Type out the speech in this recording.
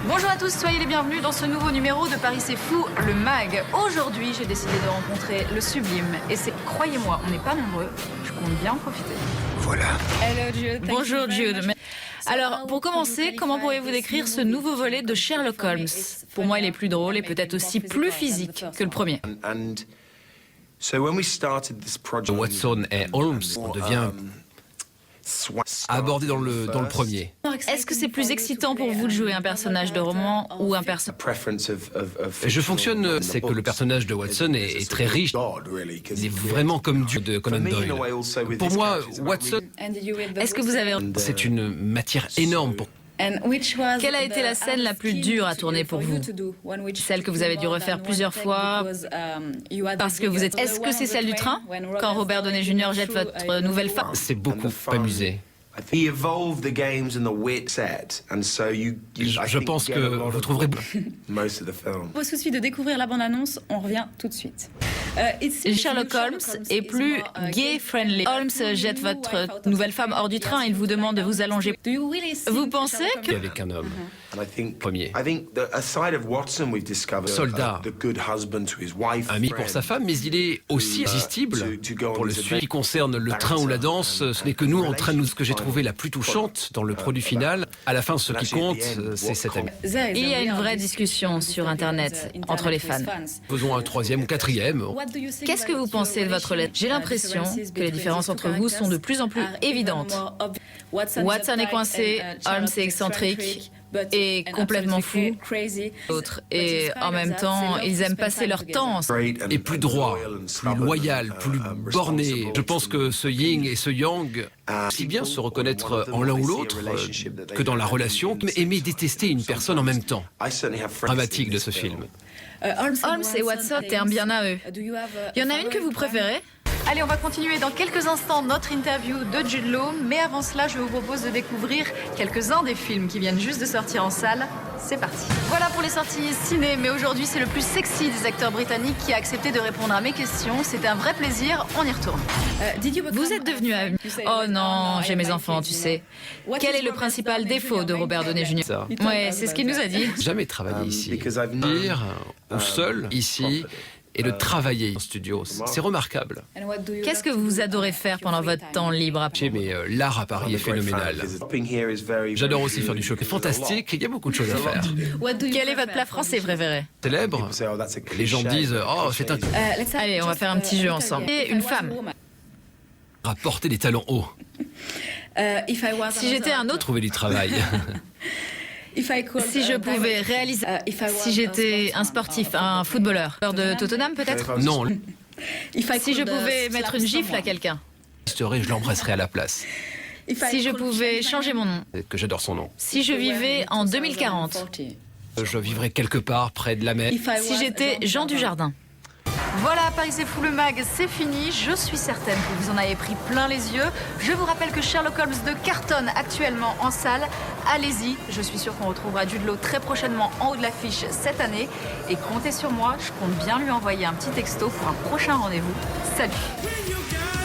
Bonjour à tous, soyez les bienvenus dans ce nouveau numéro de Paris c'est fou, le MAG. Aujourd'hui, j'ai décidé de rencontrer le sublime. Et c'est, croyez-moi, on n'est pas nombreux, je compte bien en profiter. Voilà. Hello Jude. Bonjour Jude. Alors, pour commencer, comment pourriez-vous décrire ce nouveau volet de Sherlock Holmes? Pour moi, il est plus drôle et peut-être aussi plus physique que le premier. Watson et Holmes, on devient abordé dans le premier. Est-ce que c'est plus excitant pour vous de jouer un personnage de roman ou un personnage? Je fonctionne, c'est que le personnage de Watson est très riche. Il est vraiment comme Dieu de Conan Doyle. Pour moi, Watson, Est-ce que vous avez... c'est une matière énorme pour... Quelle a été la scène la plus dure à tourner pour vous? Celle que vous avez dû refaire plusieurs fois parce que vous êtes... Est-ce que c'est celle du train? Quand Robert Downey Jr. jette votre nouvelle femme? C'est beaucoup amusé. Je pense que vous trouverez... Au souci de découvrir la bande-annonce, on revient tout de suite. Sherlock Holmes est plus gay-friendly. Holmes jette votre nouvelle femme hors du train, il vous demande de vous allonger. Vous pensez que... Avec un homme. Premier. Soldat, Ami pour sa femme, mais il est aussi irrésistible pour le suivi qui concerne le train ou la danse. Ce n'est que nous en train de nous... Ce que j'ai trouvé la plus touchante dans le produit final, à la fin, ce qui compte, c'est cet ami. Il y a une vraie discussion sur Internet entre les fans. Faisons un troisième ou quatrième. Qu'est-ce que vous pensez de votre lettre? J'ai l'impression que les différences entre vous sont de plus en plus évidentes. Watson est coincé, Holmes est excentrique et complètement fou. Et en même temps, ils aiment passer leur temps ensemble. Et plus droit, plus loyal, plus borné. Je pense que ce yin et ce yang, si bien se reconnaître en l'un ou l'autre que dans la relation, mais aimer détester une personne en même temps. Dramatique de ce film. Holmes et Watson, terme bien à eux. Il y en a une que vous préférez? Allez, on va continuer dans quelques instants notre interview de Jude Law, mais avant cela, je vous propose de découvrir quelques-uns des films qui viennent juste de sortir en salle. C'est parti. Voilà pour les sorties ciné, mais aujourd'hui, c'est le plus sexy des acteurs britanniques qui a accepté de répondre à mes questions. C'était un vrai plaisir, on y retourne. Vous êtes devenu ami. Oh non, j'ai mes enfants, tu sais. Quel est le principal défaut de Robert Downey Jr.? Ouais, c'est ce qu'il nous a dit. Jamais travaillé ici. Dire ou seul ici et de travailler en studio, c'est remarquable. Qu'est-ce que vous adorez faire pendant votre temps libre? Mais l'art à Paris est phénoménal. J'adore aussi faire du shopping fantastique, il y a beaucoup de choses à faire. Quel est votre plat français préféré? Célèbre, les gens disent « Oh, c'est un... » Allez, on va faire un petit jeu ensemble. Et une femme. à porter des talons hauts. Si j'étais un autre... Trouver du travail. Si je pouvais réaliser... Si j'étais un sportif, un footballeur, de Tottenham peut-être? Non. Si je pouvais mettre une gifle à quelqu'un? Je l'embrasserais à la place. Si je pouvais changer mon nom? Que j'adore son nom. Si je vivais en 2040? Je vivrais quelque part près de la mer. Si j'étais Jean Dujardin? Voilà, Paris c'est fou le mag, c'est fini. Je suis certaine que vous en avez pris plein les yeux. Je vous rappelle que Sherlock Holmes de cartonne actuellement en salle. Allez-y, je suis sûre qu'on retrouvera Jude Law très prochainement en haut de l'affiche cette année. Et comptez sur moi, je compte bien lui envoyer un petit texto pour un prochain rendez-vous. Salut!